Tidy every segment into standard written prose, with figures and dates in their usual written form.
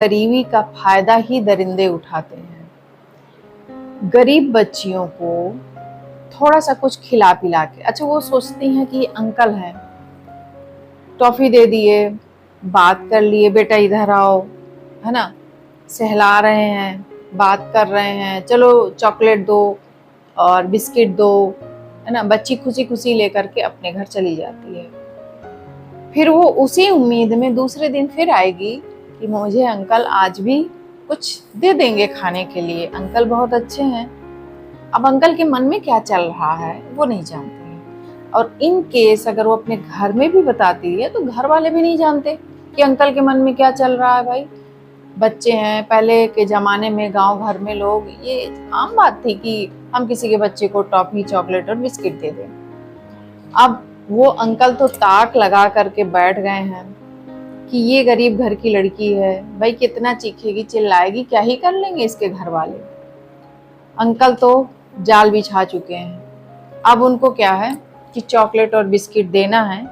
गरीबी का फायदा ही दरिंदे उठाते हैं। गरीब बच्चियों को थोड़ा सा कुछ खिला पिला के, अच्छा वो सोचती हैं कि अंकल हैं, टॉफी दे दिए, बात कर लिए, बेटा इधर आओ, है ना, सहला रहे हैं, बात कर रहे हैं, चलो चॉकलेट दो और बिस्किट दो, है ना, बच्ची खुशी खुशी लेकर के अपने घर चली जाती है। फिर वो उसी उम्मीद में दूसरे दिन फिर आएगी कि मुझे अंकल आज भी कुछ दे देंगे खाने के लिए, अंकल बहुत अच्छे हैं। अब अंकल के मन में क्या चल रहा है वो नहीं जानते हैं, और इन केस अगर वो अपने घर में भी बताती है तो घर वाले भी नहीं जानते कि अंकल के मन में क्या चल रहा है। भाई बच्चे हैं, पहले के जमाने में गांव घर में लोग, ये आम बात थी कि हम किसी के बच्चे को टॉफी, चॉकलेट और बिस्किट दे दें। अब वो अंकल तो ताक लगा करके बैठ गए हैं कि ये गरीब घर की लड़की है, भाई कितना चीखेगी चिल्लाएगी, क्या ही कर लेंगे इसके घर वाले। अंकल तो जाल बिछा चुके हैं। अब उनको क्या है कि चॉकलेट और बिस्किट देना है,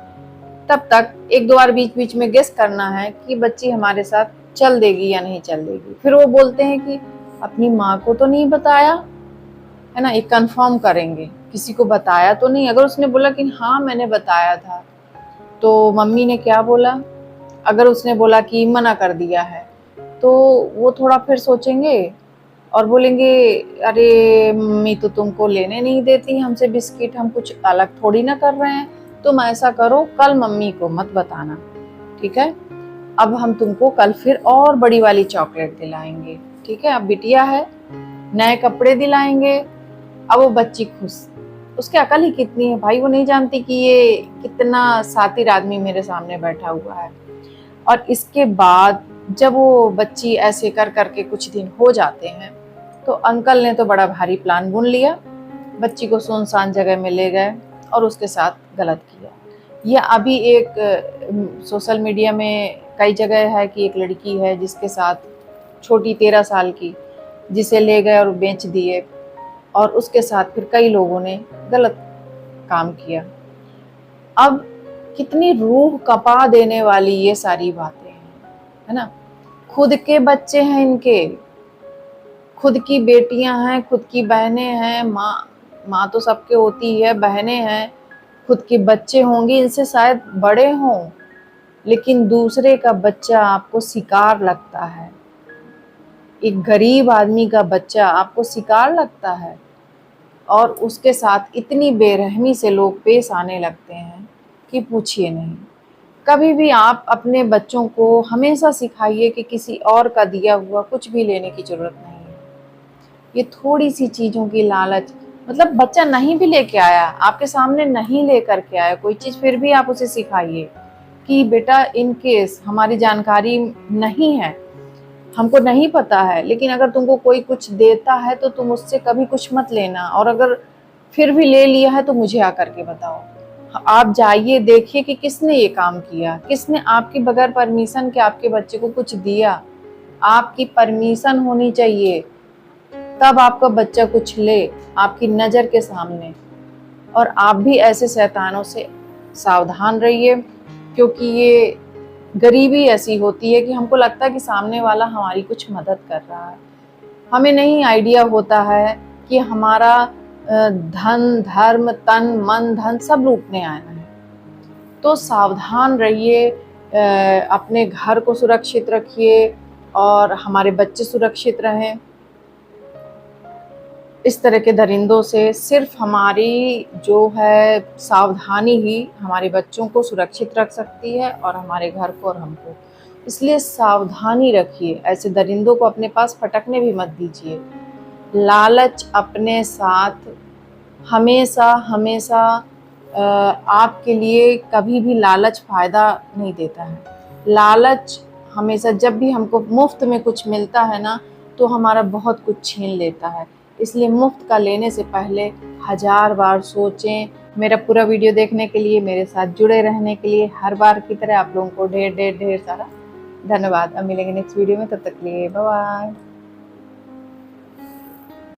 तब तक एक दो बार बीच बीच में गेस करना है कि बच्ची हमारे साथ चल देगी या नहीं चल देगी। फिर वो बोलते हैं कि अपनी माँ को तो नहीं बताया, है ना, ये कंफर्म करेंगे, किसी को बताया तो नहीं। अगर उसने बोला कि हाँ मैंने बताया था, तो मम्मी ने क्या बोला, अगर उसने बोला कि मना कर दिया है, तो वो थोड़ा फिर सोचेंगे और बोलेंगे अरे मम्मी तो तुमको लेने नहीं देती हमसे बिस्किट, हम कुछ अलग थोड़ी ना कर रहे हैं, तुम ऐसा करो कल मम्मी को मत बताना, ठीक है, अब हम तुमको कल फिर और बड़ी वाली चॉकलेट दिलाएंगे, ठीक है, अब बिटिया है, नए कपड़े दिलाएंगे। अब वो बच्ची खुश, उसकी अकल ही कितनी है भाई, वो नहीं जानती कि ये कितना सातिर आदमी मेरे सामने बैठा हुआ है। और इसके बाद जब वो बच्ची ऐसे कर करके कुछ दिन हो जाते हैं, तो अंकल ने तो बड़ा भारी प्लान बुन लिया, बच्ची को सुनसान जगह में ले गए और उसके साथ गलत किया। यह अभी एक सोशल मीडिया में कई जगह है कि एक लड़की है जिसके साथ, छोटी 13 साल की, जिसे ले गए और बेच दिए, और उसके साथ फिर कई लोगों ने गलत काम किया। अब कितनी रूह कपा देने वाली ये सारी बातें हैं, है ना। खुद के बच्चे हैं इनके, खुद की बेटियां हैं, खुद की बहनें हैं, माँ तो सबके होती है, बहनें हैं, खुद के बच्चे होंगे, इनसे शायद बड़े हों, लेकिन दूसरे का बच्चा आपको शिकार लगता है, एक गरीब आदमी का बच्चा आपको शिकार लगता है, और उसके साथ इतनी बेरहमी से लोग पेश आने लगते हैं कि पूछिए नहीं। कभी भी आप अपने बच्चों को हमेशा सिखाइए कि किसी और का दिया हुआ कुछ भी लेने की जरूरत नहीं है। ये थोड़ी सी चीज़ों की लालच, मतलब बच्चा नहीं भी लेके आया, आपके सामने नहीं लेकर के आया कोई चीज़, फिर भी आप उसे सिखाइए कि बेटा इन केस हमारी जानकारी नहीं है, हमको नहीं पता है, लेकिन अगर तुमको कोई कुछ देता है तो तुम उससे कभी कुछ मत लेना, और अगर फिर भी ले लिया है तो मुझे आकर के बताओ। आप जाइए, देखिए कि किसने ये काम किया, किसने आपके बगैर परमिशन के आपके बच्चे को कुछ दिया। आपकी परमिशन होनी चाहिए, तब आपका बच्चा कुछ ले आपकी नज़र के सामने। और आप भी ऐसे शैतानों से सावधान रहिए, क्योंकि ये गरीबी ऐसी होती है कि हमको लगता है कि सामने वाला हमारी कुछ मदद कर रहा है, हमें नहीं आइडिया होता है कि हमारा धन, धर्म, तन, मन, धन सब लूटने आया है। तो सावधान रहिए, अपने घर को सुरक्षित रखिए और हमारे बच्चे सुरक्षित रहें। इस तरह के दरिंदों से सिर्फ हमारी जो है सावधानी ही हमारे बच्चों को सुरक्षित रख सकती है, और हमारे घर को और हमको। इसलिए सावधानी रखिए, ऐसे दरिंदों को अपने पास फटकने भी मत दीजिए। लालच अपने साथ हमेशा हमेशा आपके लिए कभी भी लालच फ़ायदा नहीं देता है। लालच हमेशा, जब भी हमको मुफ्त में कुछ मिलता है ना, तो हमारा बहुत कुछ छीन लेता है। इसलिए मुफ्त का लेने से पहले 1000 बार सोचें। मेरा पूरा वीडियो देखने के लिए, मेरे साथ जुड़े रहने के लिए हर बार की तरह आप लोगों को ढेर ढेर ढेर सारा धन्यवाद। अब मिलेंगे नेक्स्ट वीडियो में, तब तक के लिए बाय बाय।